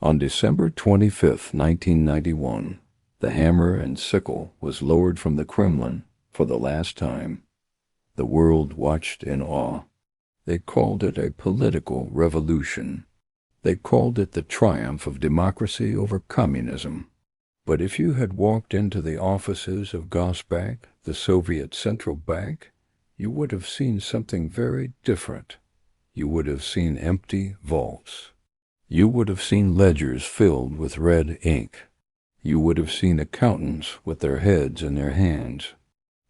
On December 25, 1991, the hammer and sickle was lowered from the Kremlin for the last time. The world watched in awe. They called it a political revolution. They called it the triumph of democracy over communism. But if you had walked into the offices of Gazbank, the Soviet Central Bank, you would have seen something very different. You would have seen empty vaults. You would have seen ledgers filled with red ink. You would have seen accountants with their heads in their hands.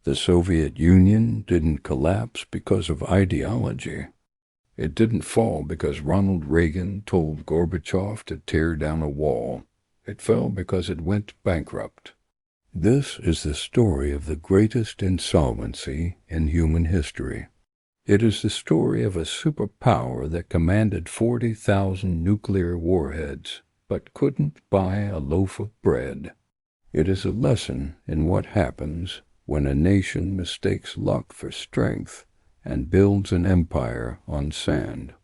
The Soviet Union didn't collapse because of ideology. It didn't fall because Ronald Reagan told Gorbachev to tear down a wall. It fell because it went bankrupt. This is the story of the greatest insolvency in human history. It is the story of a superpower that commanded 40,000 nuclear warheads, but couldn't buy a loaf of bread. It is a lesson in what happens when a nation mistakes luck for strength and builds an empire on sand.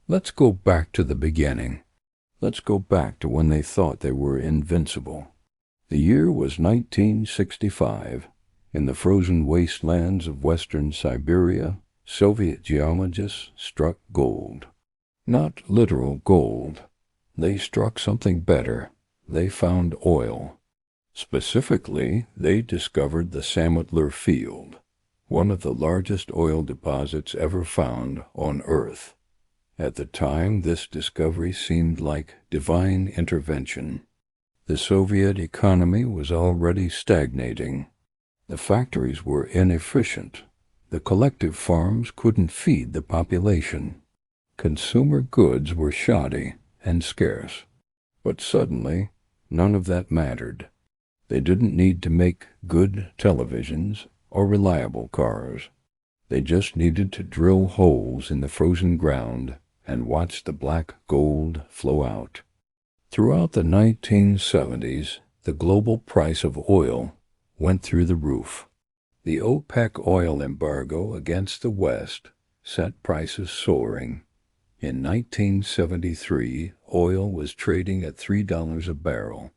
Let's go back to the beginning. Let's go back to when they thought they were invincible. The year was 1965. In the frozen wastelands of western Siberia, Soviet geologists struck gold. Not literal gold. They struck something better. They found oil. Specifically, they discovered the Samotlur Field, one of the largest oil deposits ever found on Earth. At the time, this discovery seemed like divine intervention. The Soviet economy was already stagnating. The factories were inefficient. The collective farms couldn't feed the population. Consumer goods were shoddy and scarce. But suddenly, none of that mattered. They didn't need to make good televisions or reliable cars. They just needed to drill holes in the frozen ground and watch the black gold flow out. Throughout the 1970s, the global price of oil went through the roof. The OPEC oil embargo against the West set prices soaring. In 1973, oil was trading at $3 a barrel.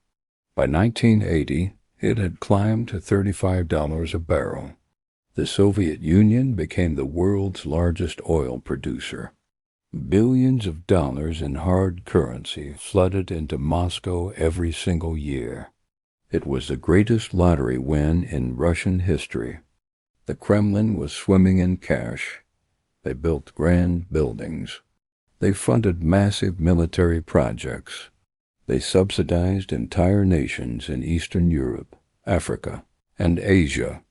By 1980, it had climbed to $35 a barrel. The Soviet Union became the world's largest oil producer. Billions of dollars in hard currency flooded into Moscow every single year. It was the greatest lottery win in Russian history. The Kremlin was swimming in cash. They built grand buildings. They funded massive military projects. They subsidized entire nations in Eastern Europe, Africa, and Asia.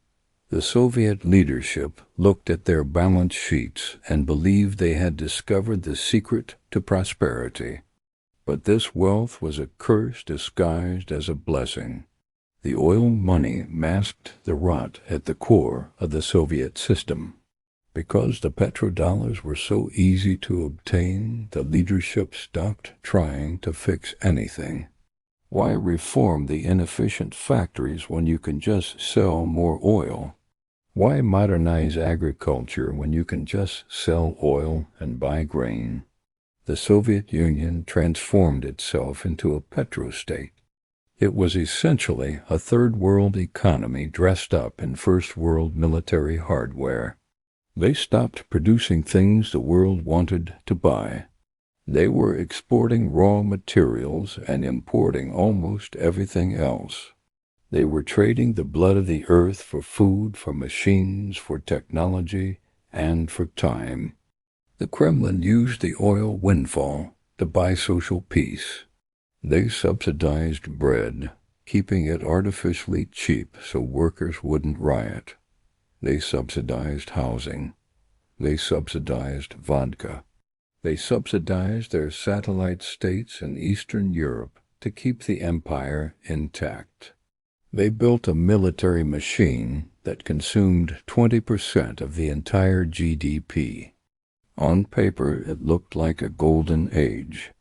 The Soviet leadership looked at their balance sheets and believed they had discovered the secret to prosperity. But this wealth was a curse disguised as a blessing. The oil money masked the rot at the core of the Soviet system. Because the petrodollars were so easy to obtain, the leadership stopped trying to fix anything. Why reform the inefficient factories when you can just sell more oil? Why modernize agriculture when you can just sell oil and buy grain? The Soviet Union transformed itself into a petrostate. It was essentially a third-world economy dressed up in first-world military hardware. They stopped producing things the world wanted to buy. They were exporting raw materials and importing almost everything else. They were trading the blood of the earth for food, for machines, for technology, and for time. The Kremlin used the oil windfall to buy social peace. They subsidized bread, keeping it artificially cheap so workers wouldn't riot. They subsidized housing. They subsidized vodka. They subsidized their satellite states in Eastern Europe to keep the empire intact. They built a military machine that consumed 20% of the entire GDP. On paper, it looked like a golden age.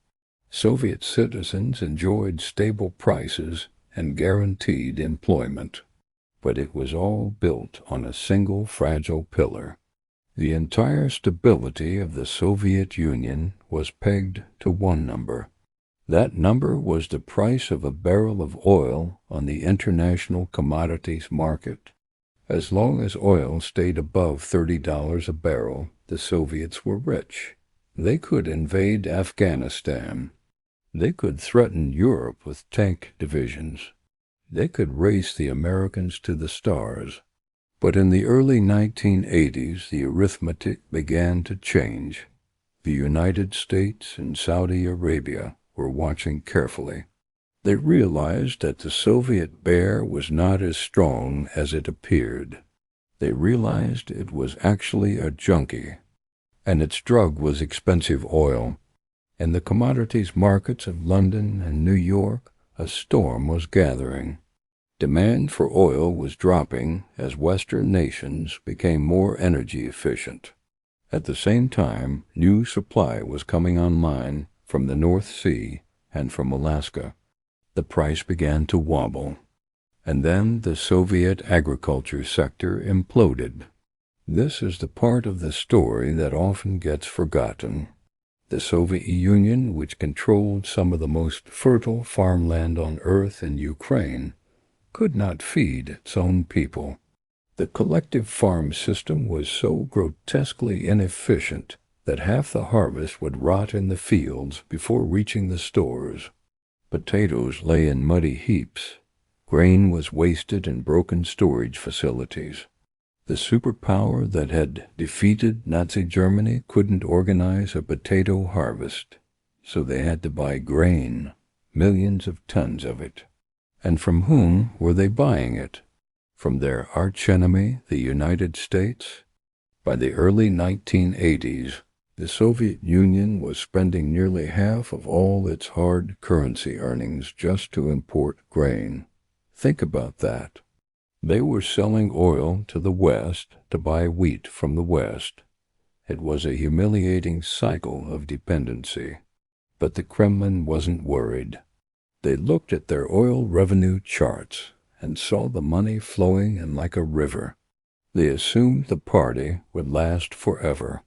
Soviet citizens enjoyed stable prices and guaranteed employment. But it was all built on a single fragile pillar. The entire stability of the Soviet Union was pegged to one number: That number was the price of a barrel of oil on the international commodities market. As long as oil stayed above $30 a barrel, the Soviets were rich. They could invade Afghanistan. They could threaten Europe with tank divisions. They could race the Americans to the stars. But in the early 1980s, the arithmetic began to change. The United States and Saudi Arabia were watching carefully. They realized that the Soviet bear was not as strong as it appeared. They realized it was actually a junkie, and its drug was expensive oil. In the commodities markets of London and New York, a storm was gathering. Demand for oil was dropping as Western nations became more energy efficient. At the same time, new supply was coming online from the North Sea and from Alaska. The price began to wobble. And then the Soviet agriculture sector imploded. This is the part of the story that often gets forgotten. The Soviet Union, which controlled some of the most fertile farmland on earth in Ukraine, could not feed its own people. The collective farm system was so grotesquely inefficient that half the harvest would rot in the fields before reaching the stores. Potatoes lay in muddy heaps. Grain was wasted in broken storage facilities. The superpower that had defeated Nazi Germany couldn't organize a potato harvest, so they had to buy grain, millions of tons of it. And from whom were they buying it? From their archenemy, the United States? By the early 1980s, the Soviet Union was spending nearly half of all its hard currency earnings just to import grain. Think about that. They were selling oil to the West to buy wheat from the West. It was a humiliating cycle of dependency. But the Kremlin wasn't worried. They looked at their oil revenue charts and saw the money flowing in like a river. They assumed the party would last forever.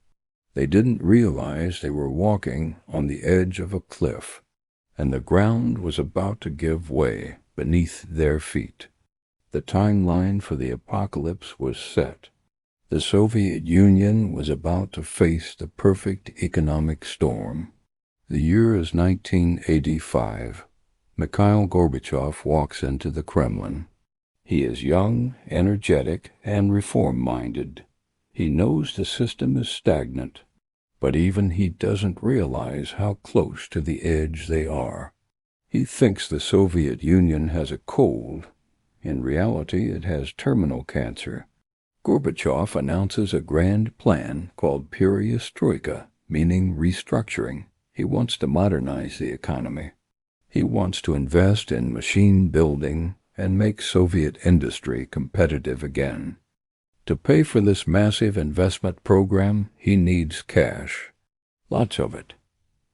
They didn't realize they were walking on the edge of a cliff, and the ground was about to give way beneath their feet. The timeline for the apocalypse was set. The Soviet Union was about to face the perfect economic storm. The year is 1985. Mikhail Gorbachev walks into the Kremlin. He is young, energetic, and reform-minded. He knows the system is stagnant, but even he doesn't realize how close to the edge they are. He thinks the Soviet Union has a cold. In reality, it has terminal cancer. Gorbachev announces a grand plan called perestroika, meaning restructuring. He wants to modernize the economy. He wants to invest in machine building and make Soviet industry competitive again. To pay for this massive investment program, he needs cash. Lots of it.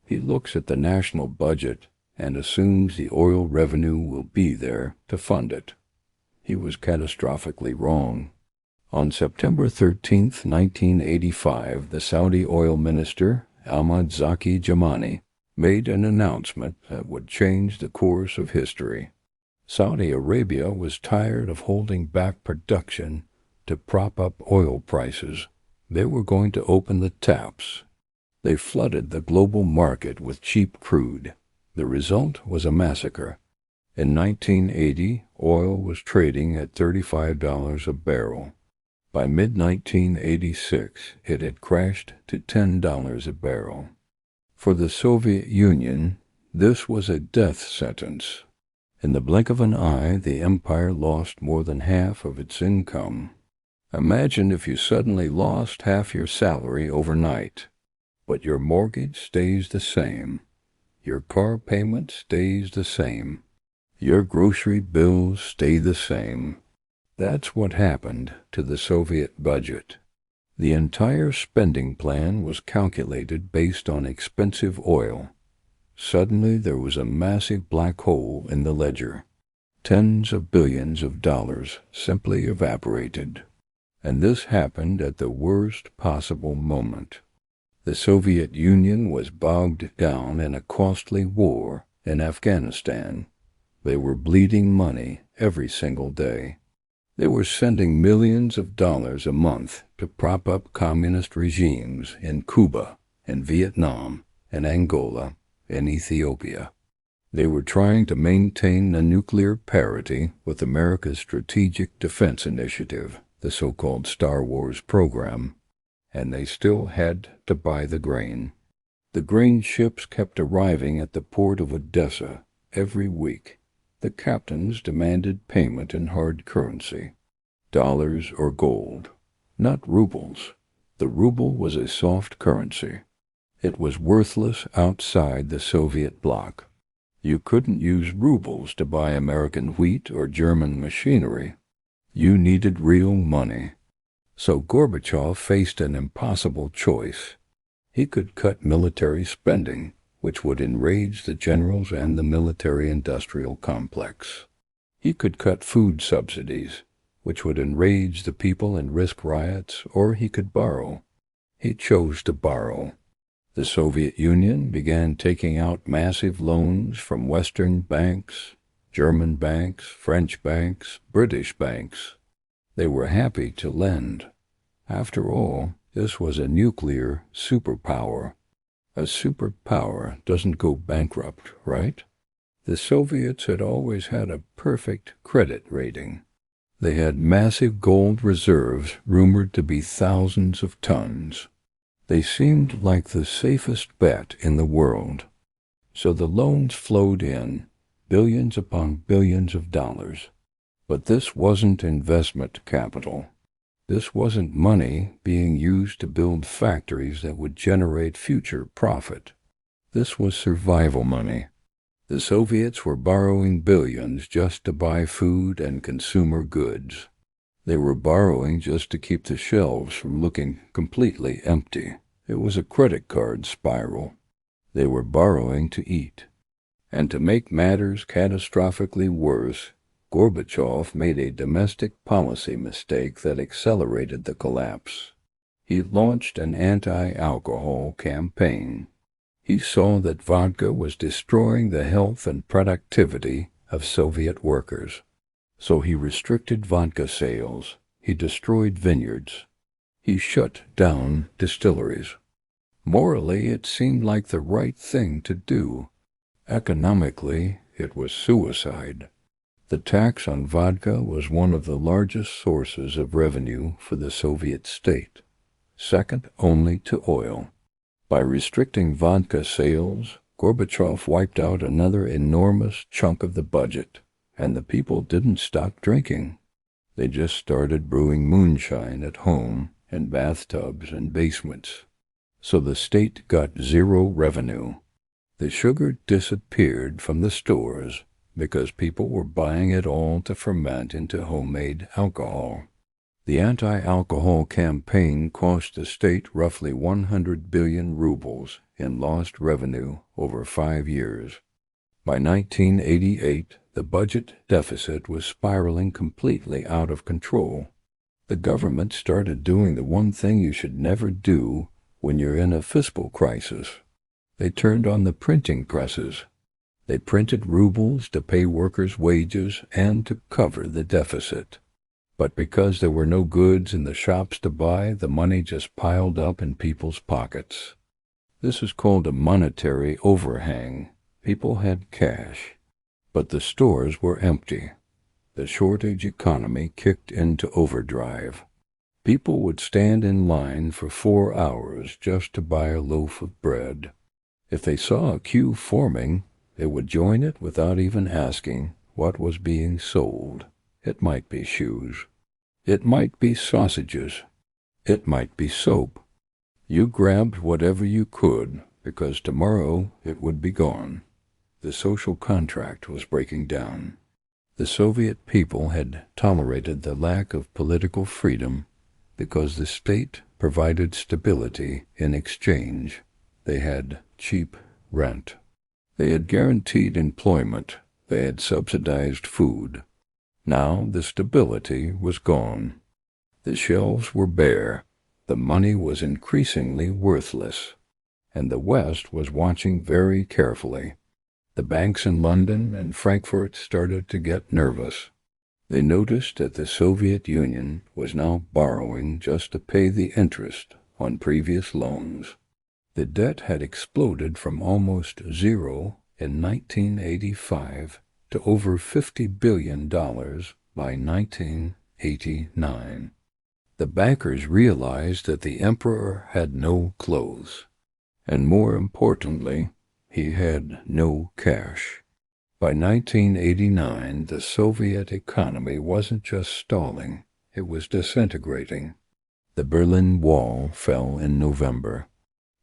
He looks at the national budget and assumes the oil revenue will be there to fund it. He was catastrophically wrong. On September 13, 1985, the Saudi oil minister, Ahmad Zaki Jamani, made an announcement that would change the course of history. Saudi Arabia was tired of holding back production to prop up oil prices. They were going to open the taps. They flooded the global market with cheap crude. The result was a massacre. In 1980, oil was trading at $35 a barrel. By mid-1986, it had crashed to $10 a barrel. For the Soviet Union, this was a death sentence. In the blink of an eye, the empire lost more than half of its income. Imagine if you suddenly lost half your salary overnight, but your mortgage stays the same. Your car payment stays the same. Your grocery bills stay the same. That's what happened to the Soviet budget. The entire spending plan was calculated based on expensive oil. Suddenly there was a massive black hole in the ledger. Tens of billions of dollars simply evaporated. And this happened at the worst possible moment. The Soviet Union was bogged down in a costly war In Afghanistan, they were bleeding money every single day. They were sending millions of dollars a month to prop up communist regimes in Cuba, in Vietnam, in Angola, in Ethiopia. They were trying to maintain a nuclear parity with America's Strategic Defense Initiative, the so-called Star Wars program, and they still had to buy the grain. The grain ships kept arriving at the port of Odessa every week. The captains demanded payment in hard currency, dollars or gold, not rubles. The ruble was a soft currency. It was worthless outside the Soviet bloc. You couldn't use rubles to buy American wheat or German machinery. You needed real money. So Gorbachev faced an impossible choice. He could cut military spending, which would enrage the generals and the military-industrial complex. He could cut food subsidies, which would enrage the people and risk riots, or he could borrow. He chose to borrow. The Soviet Union began taking out massive loans from Western banks, German banks, French banks, British banks. They were happy to lend. After all, this was a nuclear superpower. A superpower doesn't go bankrupt, right? The Soviets had always had a perfect credit rating. They had massive gold reserves rumored to be thousands of tons. They seemed like the safest bet in the world. So the loans flowed in, billions upon billions of dollars. But this wasn't investment capital. This wasn't money being used to build factories that would generate future profit. This was survival money. The Soviets were borrowing billions just to buy food and consumer goods. They were borrowing just to keep the shelves from looking completely empty. It was a credit card spiral. They were borrowing to eat. And to make matters catastrophically worse, Gorbachev made a domestic policy mistake that accelerated the collapse. He launched an anti-alcohol campaign. He saw that vodka was destroying the health and productivity of Soviet workers. So he restricted vodka sales. He destroyed vineyards. He shut down distilleries. Morally, it seemed like the right thing to do. Economically, it was suicide. The tax on vodka was one of the largest sources of revenue for the Soviet state, second only to oil. By restricting vodka sales, Gorbachev wiped out another enormous chunk of the budget, and the people didn't stop drinking. They just started brewing moonshine at home in bathtubs and basements. So the state got zero revenue. The sugar disappeared from the stores because people were buying it all to ferment into homemade alcohol. The anti-alcohol campaign cost the state roughly 100 billion rubles in lost revenue over 5 years. By 1988, the budget deficit was spiraling completely out of control. The government started doing the one thing you should never do when you're in a fiscal crisis. They turned on the printing presses. They printed rubles to pay workers' wages and to cover the deficit. But because there were no goods in the shops to buy, the money just piled up in people's pockets. This is called a monetary overhang. People had cash, but the stores were empty. The shortage economy kicked into overdrive. People would stand in line for 4 hours just to buy a loaf of bread. If they saw a queue forming, they would join it without even asking what was being sold. It might be shoes. It might be sausages. It might be soap. You grabbed whatever you could, because tomorrow it would be gone. The social contract was breaking down. The Soviet people had tolerated the lack of political freedom because the state provided stability in exchange. They had cheap rent. They had guaranteed employment. They had subsidized food. Now the stability was gone. The shelves were bare. The money was increasingly worthless. And the West was watching very carefully. The banks in London and Frankfurt started to get nervous. They noticed that the Soviet Union was now borrowing just to pay the interest on previous loans. The debt had exploded from almost zero in 1985 to over $50 billion by 1989. The bankers realized that the emperor had no clothes, and more importantly, he had no cash. By 1989, the Soviet economy wasn't just stalling, it was disintegrating. The Berlin Wall fell in November.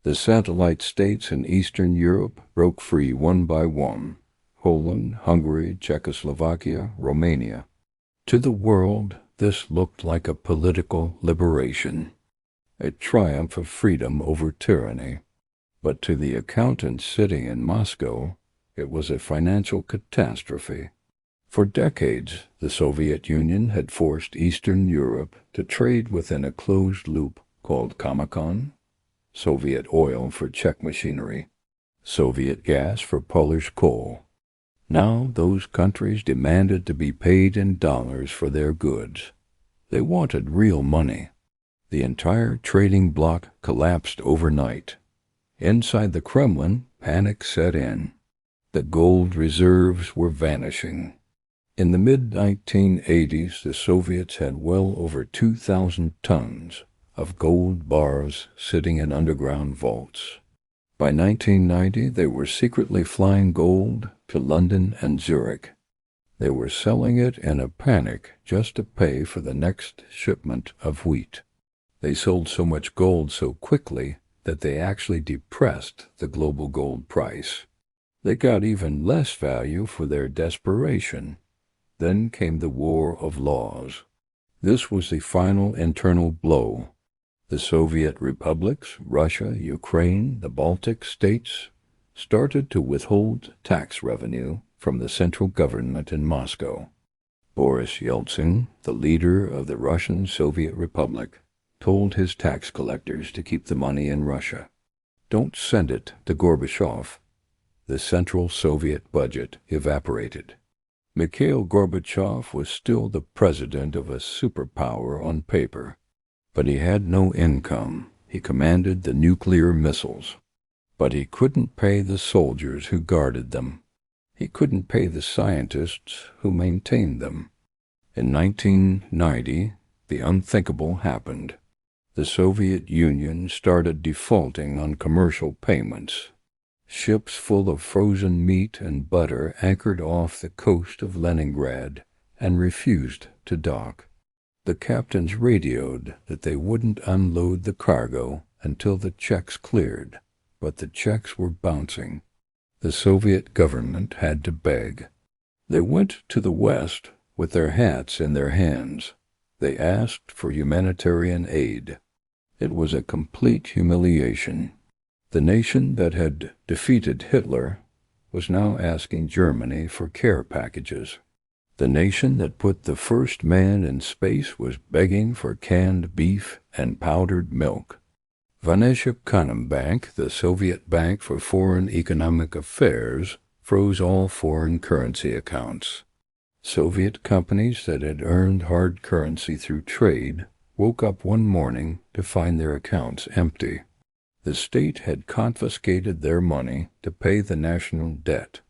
The satellite states in Eastern Europe broke free one by one: Poland, Hungary, Czechoslovakia, Romania. To the world, this looked like a political liberation, a triumph of freedom over tyranny. But to the accountants sitting in Moscow, it was a financial catastrophe. For decades, the Soviet Union had forced Eastern Europe to trade within a closed loop called Comecon: Soviet oil for Czech machinery, Soviet gas for Polish coal. Now those countries demanded to be paid in dollars for their goods. They wanted real money. The entire trading bloc collapsed overnight. Inside the Kremlin, panic set in. The gold reserves were vanishing. In the mid-1980s, the Soviets had well over 2,000 tons of gold bars sitting in underground vaults. By 1990, they were secretly flying gold to London and Zurich. They were selling it in a panic just to pay for the next shipment of wheat. They sold so much gold so quickly that they actually depressed the global gold price. They got even less value for their desperation. Then came the War of Laws. This was the final internal blow. The Soviet republics, Russia, Ukraine, the Baltic states, started to withhold tax revenue from the central government in Moscow. Boris Yeltsin, the leader of the Russian Soviet Republic, told his tax collectors to keep the money in Russia. Don't send it to Gorbachev. The central Soviet budget evaporated. Mikhail Gorbachev was still the president of a superpower on paper, but he had no income. He commanded the nuclear missiles, but he couldn't pay the soldiers who guarded them. He couldn't pay the scientists who maintained them. In 1990, the unthinkable happened. The Soviet Union started defaulting on commercial payments. Ships full of frozen meat and butter anchored off the coast of Leningrad and refused to dock. The captains radioed that they wouldn't unload the cargo until the checks cleared, but the checks were bouncing. The Soviet government had to beg. They went to the West with their hats in their hands. They asked for humanitarian aid. It was a complete humiliation. The nation that had defeated Hitler was now asking Germany for care packages. The nation that put the first man in space was begging for canned beef and powdered milk. Bank, the Soviet Bank for Foreign Economic Affairs, froze all foreign currency accounts. Soviet companies that had earned hard currency through trade woke up one morning to find their accounts empty. The state had confiscated their money to pay the national debt.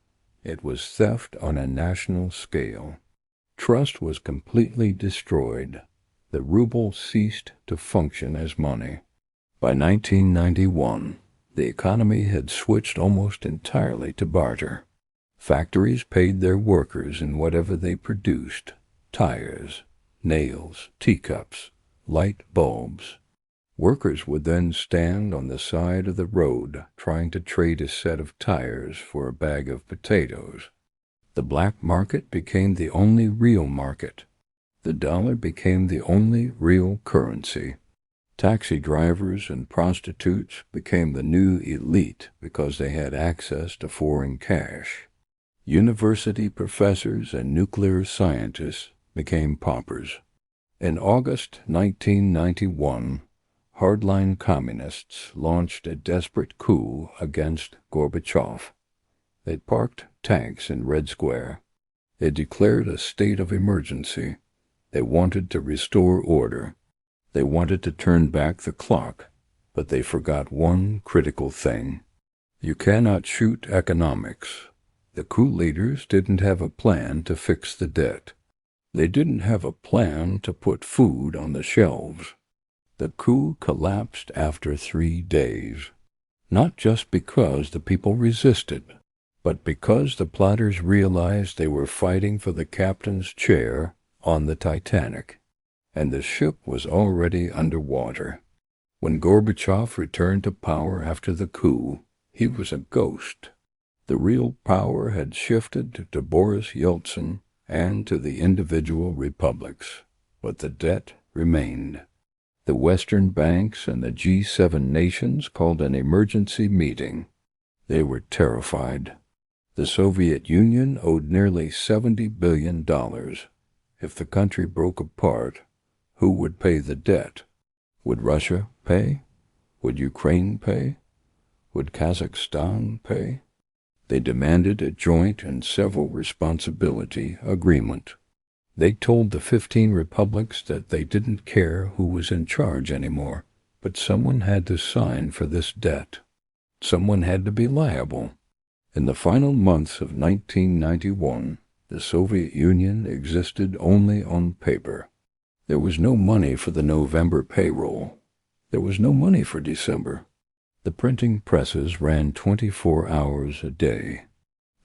It was theft on a national scale. Trust was completely destroyed. The ruble ceased to function as money. By 1991, the economy had switched almost entirely to barter. Factories paid their workers in whatever they produced: tires, nails, teacups, light bulbs. Workers would then stand on the side of the road trying to trade a set of tires for a bag of potatoes. The black market became the only real market. The dollar became the only real currency. Taxi drivers and prostitutes became the new elite because they had access to foreign cash. University professors and nuclear scientists became paupers. In August 1991, hardline communists launched a desperate coup against Gorbachev. They parked tanks in Red Square. They declared a state of emergency. They wanted to restore order. They wanted to turn back the clock, but they forgot one critical thing. You cannot shoot economics. The coup leaders didn't have a plan to fix the debt. They didn't have a plan to put food on the shelves. The coup collapsed after 3 days, not just because the people resisted, but because the plotters realized they were fighting for the captain's chair on the Titanic, and the ship was already underwater. When Gorbachev returned to power after the coup, he was a ghost. The real power had shifted to Boris Yeltsin and to the individual republics, but the debt remained. The Western banks and the G7 nations called an emergency meeting. They were terrified. The Soviet Union owed nearly $70 billion. If the country broke apart, who would pay the debt? Would Russia pay? Would Ukraine pay? Would Kazakhstan pay? They demanded a joint and several responsibility agreement. They told the 15 republics that they didn't care who was in charge anymore, but someone had to sign for this debt. Someone had to be liable. In the final months of 1991, the Soviet Union existed only on paper. There was no money for the November payroll. There was no money for December. The printing presses ran 24 hours a day.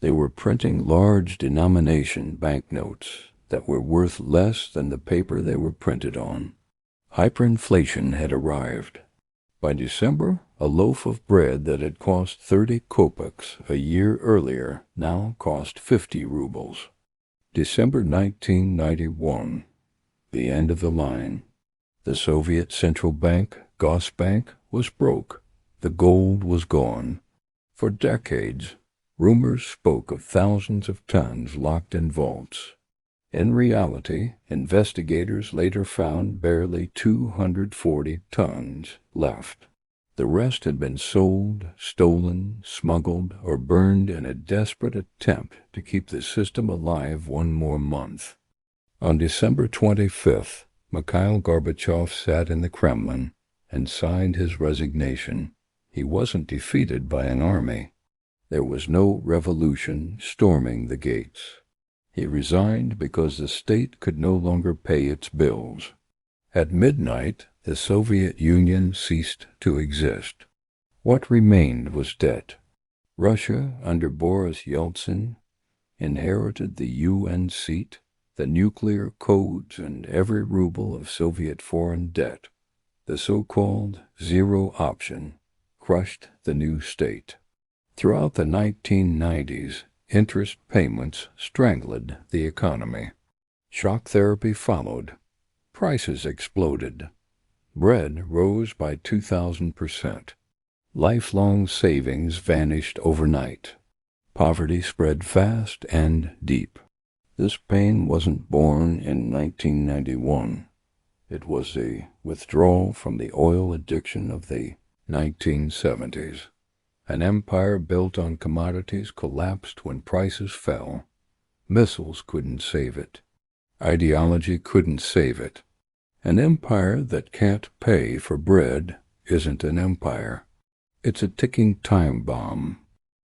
They were printing large denomination banknotes that were worth less than the paper they were printed on. Hyperinflation had arrived. By December, a loaf of bread that had cost 30 kopecks a year earlier now cost 50 rubles. December 1991, the end of the line. The Soviet Central Bank, Gosbank, was broke. The gold was gone. For decades, rumors spoke of thousands of tons locked in vaults. In reality, investigators later found barely 240 tons left. The rest had been sold, stolen, smuggled, or burned in a desperate attempt to keep the system alive one more month. On December 25th, Mikhail Gorbachev sat in the Kremlin and signed his resignation. He wasn't defeated by an army. There was no revolution storming the gates. He resigned because the state could no longer pay its bills. At midnight, the Soviet Union ceased to exist. What remained was debt. Russia, under Boris Yeltsin, inherited the UN seat, the nuclear codes, and every ruble of Soviet foreign debt. The so-called zero option crushed the new state. Throughout the 1990s, interest payments strangled the economy. Shock therapy followed. Prices exploded. Bread rose by 2,000%. Lifelong savings vanished overnight. Poverty spread fast and deep. This pain wasn't born in 1991. It was a withdrawal from the oil addiction of the 1970s. An empire built on commodities collapsed when prices fell. Missiles couldn't save it. Ideology couldn't save it. An empire that can't pay for bread isn't an empire. It's a ticking time bomb.